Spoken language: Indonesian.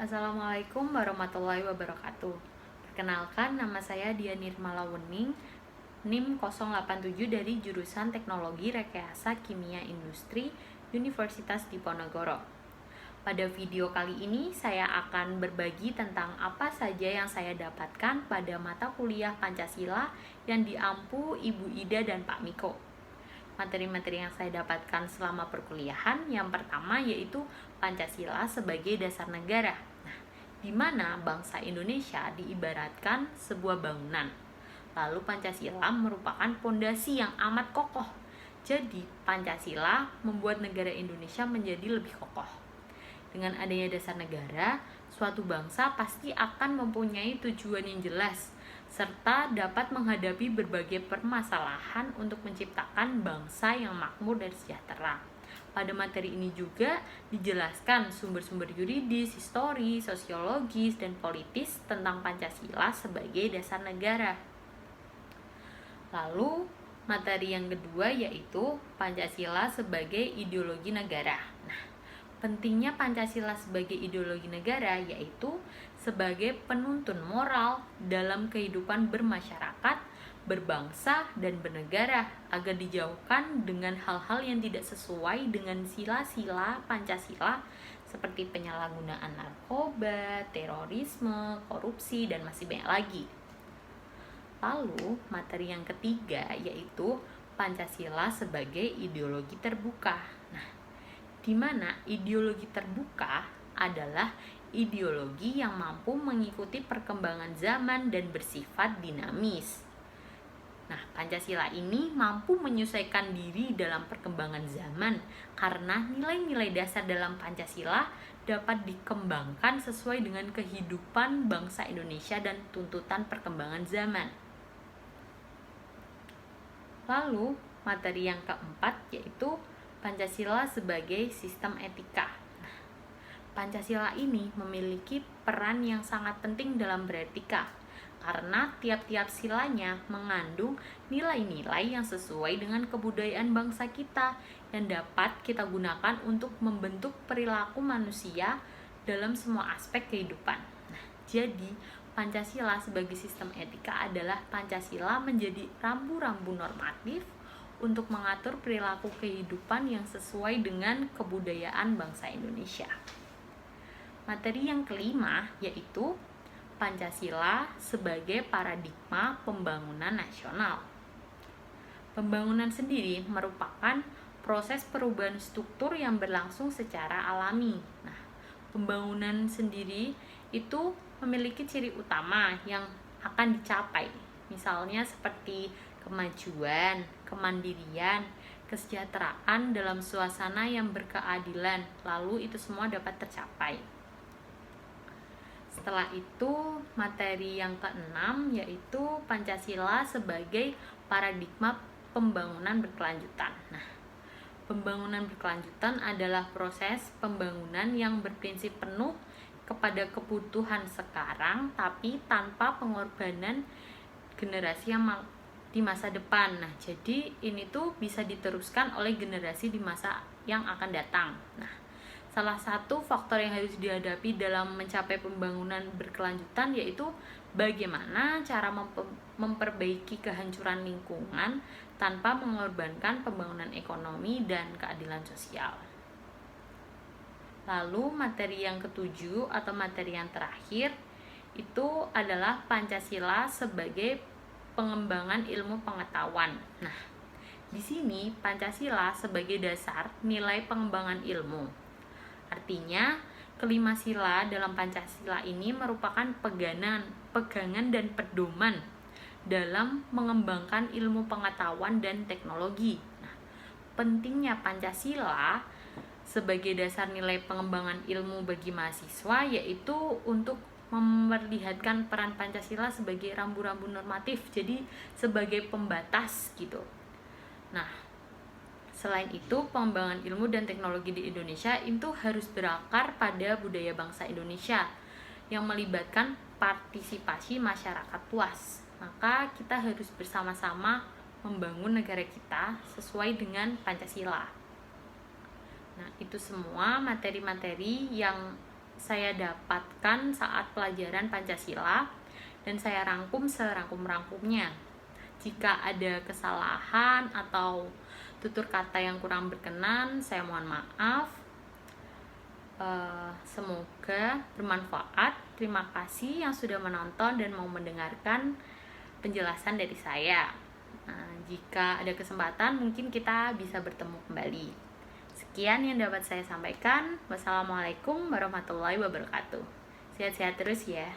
Assalamualaikum warahmatullahi wabarakatuh. Perkenalkan, nama saya Dian Nirmala Wening, NIM 087 dari jurusan Teknologi Rekayasa Kimia Industri Universitas Diponegoro. Pada video kali ini, saya akan berbagi tentang apa saja yang saya dapatkan pada mata kuliah Pancasila yang diampu Ibu Ida dan Pak Miko. Materi-materi yang saya dapatkan selama perkuliahan, yang pertama yaitu Pancasila sebagai dasar negara. Nah, di mana bangsa Indonesia diibaratkan sebuah bangunan. Lalu Pancasila merupakan pondasi yang amat kokoh. Jadi, Pancasila membuat negara Indonesia menjadi lebih kokoh. Dengan adanya dasar negara, suatu bangsa pasti akan mempunyai tujuan yang jelas, serta dapat menghadapi berbagai permasalahan untuk menciptakan bangsa yang makmur dan sejahtera. Pada materi ini juga dijelaskan sumber-sumber yuridis, historis, sosiologis, dan politis tentang Pancasila sebagai dasar negara. Lalu, materi yang kedua yaitu Pancasila sebagai ideologi negara. Nah, pentingnya Pancasila sebagai ideologi negara yaitu sebagai penuntun moral dalam kehidupan bermasyarakat, berbangsa, dan bernegara agar dijauhkan dengan hal-hal yang tidak sesuai dengan sila-sila Pancasila seperti penyalahgunaan narkoba, terorisme, korupsi, dan masih banyak lagi. Lalu, materi yang ketiga yaitu Pancasila sebagai ideologi terbuka. Nah, di mana ideologi terbuka adalah ideologi yang mampu mengikuti perkembangan zaman dan bersifat dinamis. Nah, Pancasila ini mampu menyesuaikan diri dalam perkembangan zaman karena nilai-nilai dasar dalam Pancasila dapat dikembangkan sesuai dengan kehidupan bangsa Indonesia dan tuntutan perkembangan zaman. Lalu, materi yang keempat yaitu Pancasila sebagai sistem etika. Nah, Pancasila ini memiliki peran yang sangat penting dalam beretika, karena tiap-tiap silanya mengandung nilai-nilai yang sesuai dengan kebudayaan bangsa kita yang dapat kita gunakan untuk membentuk perilaku manusia dalam semua aspek kehidupan. Nah, jadi Pancasila sebagai sistem etika adalah Pancasila menjadi rambu-rambu normatif untuk mengatur perilaku kehidupan yang sesuai dengan kebudayaan bangsa Indonesia. Materi yang kelima yaitu Pancasila sebagai paradigma pembangunan nasional. Pembangunan sendiri merupakan proses perubahan struktur yang berlangsung secara alami. Nah, pembangunan sendiri itu memiliki ciri utama yang akan dicapai, misalnya seperti kemajuan, kemandirian, kesejahteraan dalam suasana yang berkeadilan, lalu itu semua dapat tercapai. Setelah itu, materi yang keenam yaitu Pancasila sebagai paradigma pembangunan berkelanjutan. Nah, pembangunan berkelanjutan adalah proses pembangunan yang berprinsip penuh kepada kebutuhan sekarang tapi tanpa pengorbanan generasi yang di masa depan. Nah, jadi ini tuh bisa diteruskan oleh generasi di masa yang akan datang. Nah, salah satu faktor yang harus dihadapi dalam mencapai pembangunan berkelanjutan yaitu bagaimana cara memperbaiki kehancuran lingkungan tanpa mengorbankan pembangunan ekonomi dan keadilan sosial. Lalu materi yang ketujuh atau materi yang terakhir itu adalah Pancasila sebagai pengembangan ilmu pengetahuan. Nah, di sini Pancasila sebagai dasar nilai pengembangan ilmu. Artinya, kelima sila dalam Pancasila ini merupakan pegangan dan pedoman dalam mengembangkan ilmu pengetahuan dan teknologi. Nah, pentingnya Pancasila sebagai dasar nilai pengembangan ilmu bagi mahasiswa yaitu untuk memperlihatkan peran Pancasila sebagai rambu-rambu normatif, jadi sebagai pembatas gitu. Nah, selain itu, pengembangan ilmu dan teknologi di Indonesia itu harus berakar pada budaya bangsa Indonesia yang melibatkan partisipasi masyarakat luas. Maka kita harus bersama-sama membangun negara kita sesuai dengan Pancasila. Nah, itu semua materi-materi yang saya dapatkan saat pelajaran Pancasila dan saya rangkum serangkum-rangkumnya. Jika ada kesalahan atau tutur kata yang kurang berkenan, saya mohon maaf. Semoga bermanfaat. Terima kasih yang sudah menonton dan mau mendengarkan penjelasan dari saya. Jika ada kesempatan, mungkin kita bisa bertemu kembali. Sekian yang dapat saya sampaikan. Wassalamualaikum warahmatullahi wabarakatuh. Sehat-sehat terus ya.